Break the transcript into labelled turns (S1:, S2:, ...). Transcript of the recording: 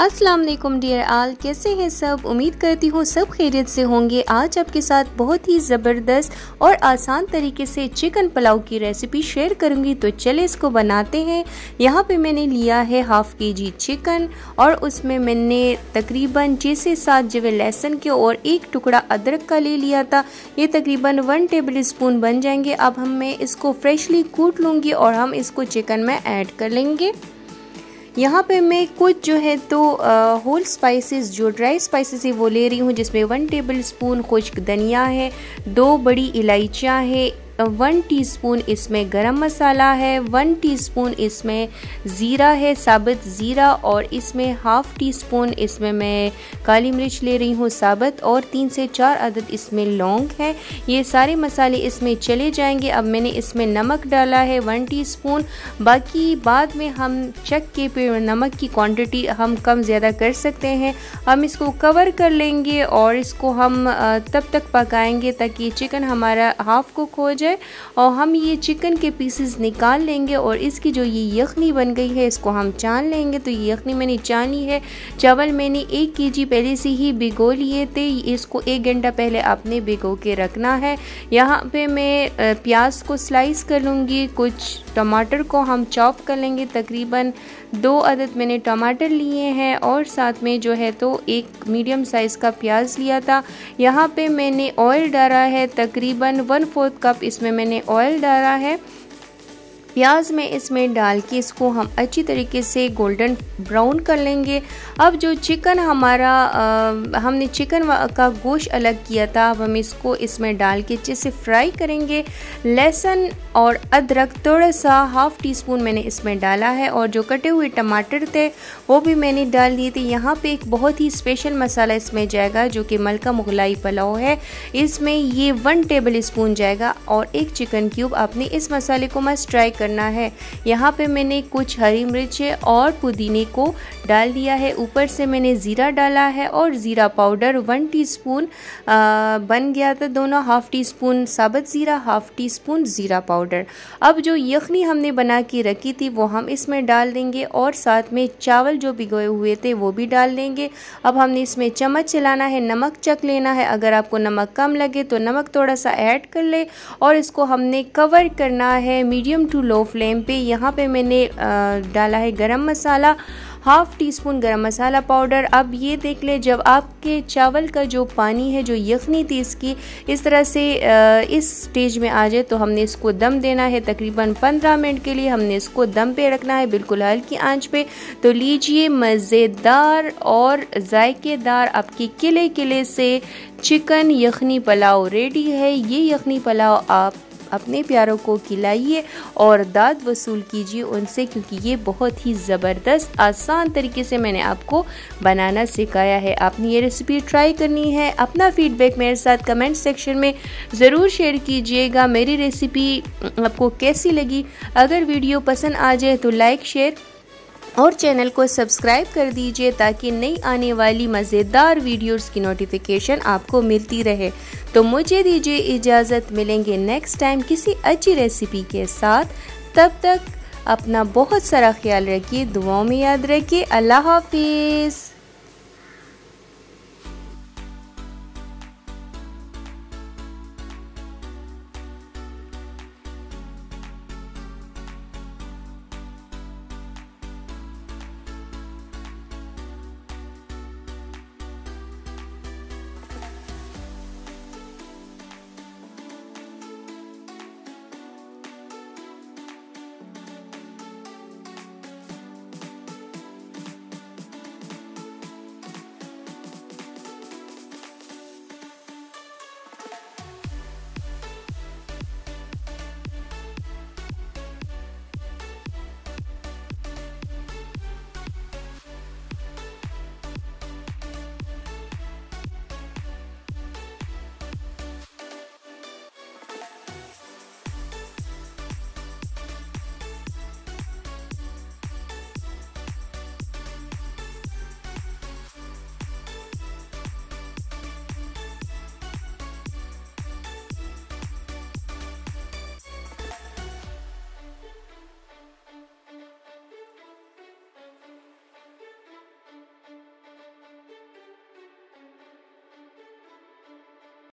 S1: अस्सलाम वालेकुम डियर आल, कैसे हैं सब। उम्मीद करती हूँ सब खैरियत से होंगे। आज आपके साथ बहुत ही ज़बरदस्त और आसान तरीके से चिकन पुलाव की रेसिपी शेयर करूँगी। तो चले इसको बनाते हैं। यहाँ पे मैंने लिया है हाफ़ केजी चिकन और उसमें मैंने तकरीबन 6 से 7 जवे लहसुन के और 1 टुकड़ा अदरक का ले लिया था। ये तकरीबन 1 टेबल स्पून बन जाएंगे। अब मैं इसको फ्रेशली कूट लूँगी और हम इसको चिकन में ऐड कर लेंगे। यहाँ पे मैं कुछ जो है तो होल स्पाइसेस जो ड्राई स्पाइसेस है वो ले रही हूँ, जिसमें 1 टेबल स्पून खुश्क धनिया है, 2 बड़ी इलायचियाँ है, 1 टीस्पून इसमें गरम मसाला है, 1 टीस्पून इसमें ज़ीरा है, साबुत ज़ीरा, और इसमें हाफ़ टी स्पून इसमें मैं काली मिर्च ले रही हूँ साबुत, और 3 से 4 अदद इसमें लौंग है। ये सारे मसाले इसमें चले जाएंगे। अब मैंने इसमें नमक डाला है 1 टीस्पून। बाकी बाद में हम चख के पे नमक की क्वांटिटी हम कम ज़्यादा कर सकते हैं। हम इसको कवर कर लेंगे और इसको हम तब तक पकाएंगे ताकि चिकन हमारा हाफ़ कुक हो जाए और हम ये चिकन के पीसेस निकाल लेंगे। और इसकी जो ये यखनी बन गई है इसको हम छान लेंगे। तो ये यखनी मैंने छानी है। चावल मैंने 1 केजी पहले से ही भिगो लिए थे। इसको 1 घंटा पहले आपने भिगो के रखना है। यहाँ पे मैं प्याज को स्लाइस कर लूँगी। कुछ टमाटर को हम चॉप कर लेंगे। तकरीबन 2 अदद मैंने टमाटर लिए हैं और साथ में जो है तो 1 मीडियम साइज़ का प्याज लिया था। यहाँ पे मैंने ऑयल डाला है, तकरीबन 1/4 कप इसमें मैंने ऑयल डाला है। प्याज में इसमें डाल के इसको हम अच्छी तरीके से गोल्डन ब्राउन कर लेंगे। अब जो चिकन हमारा हमने चिकन का गोश्त अलग किया था, अब हम इसको इसमें डाल के अच्छे से फ्राई करेंगे। लहसुन और अदरक थोड़ा सा हाफ़ टी स्पून मैंने इसमें डाला है और जो कटे हुए टमाटर थे वो भी मैंने डाल दिए थे। यहाँ पे एक बहुत ही स्पेशल मसाला इसमें जाएगा जो कि मलका मुगलाई पुलाव है। इसमें ये 1 टेबल स्पून जाएगा और 1 चिकन क्यूब। आपने इस मसाले को मस्ट ट्राई करना है। यहाँ पे मैंने कुछ हरी मिर्चें और पुदीने को डाल दिया है। ऊपर से मैंने ज़ीरा डाला है और ज़ीरा पाउडर 1 टीस्पून बन गया था दोनों। हाफ़ टी स्पून साबुत ज़ीरा, हाफ़ टी स्पून ज़ीरा पाउडर। अब जो यखनी हमने बना के रखी थी वो हम इसमें डाल देंगे और साथ में चावल जो भिगोए हुए थे वो भी डाल देंगे। अब हमने इसमें चम्मच चलाना है, नमक चख लेना है। अगर आपको नमक कम लगे तो नमक थोड़ा सा ऐड कर ले और इसको हमने कवर करना है मीडियम टू लो फ्लेम पे। यहाँ पे मैंने डाला है गरम मसाला, हाफ़ टी स्पून गरम मसाला पाउडर। अब ये देख ले, जब आपके चावल का जो पानी है, जो यखनी थी इसकी इस तरह से इस स्टेज में आ जाए तो हमने इसको दम देना है। तकरीबन 15 मिनट के लिए हमने इसको दम पे रखना है, बिल्कुल हल्की आंच पे। तो लीजिए, मज़ेदार और जायकेदार आपकी किले किले से चिकन यखनी पुलाव रेडी है। ये यखनी पुलाव आप अपने प्यारों को खिलाइए और दाद वसूल कीजिए उनसे, क्योंकि ये बहुत ही ज़बरदस्त आसान तरीके से मैंने आपको बनाना सिखाया है। आपने ये रेसिपी ट्राई करनी है। अपना फीडबैक मेरे साथ कमेंट सेक्शन में ज़रूर शेयर कीजिएगा। मेरी रेसिपी आपको कैसी लगी? अगर वीडियो पसंद आ जाए तो लाइक, शेयर और चैनल को सब्सक्राइब कर दीजिए ताकि नई आने वाली मज़ेदार वीडियोस की नोटिफिकेशन आपको मिलती रहे। तो मुझे दीजिए इजाज़त, मिलेंगे नेक्स्ट टाइम किसी अच्छी रेसिपी के साथ। तब तक अपना बहुत सारा ख्याल रखिए, दुआओं में याद रखिए। अल्लाह हाफिज़।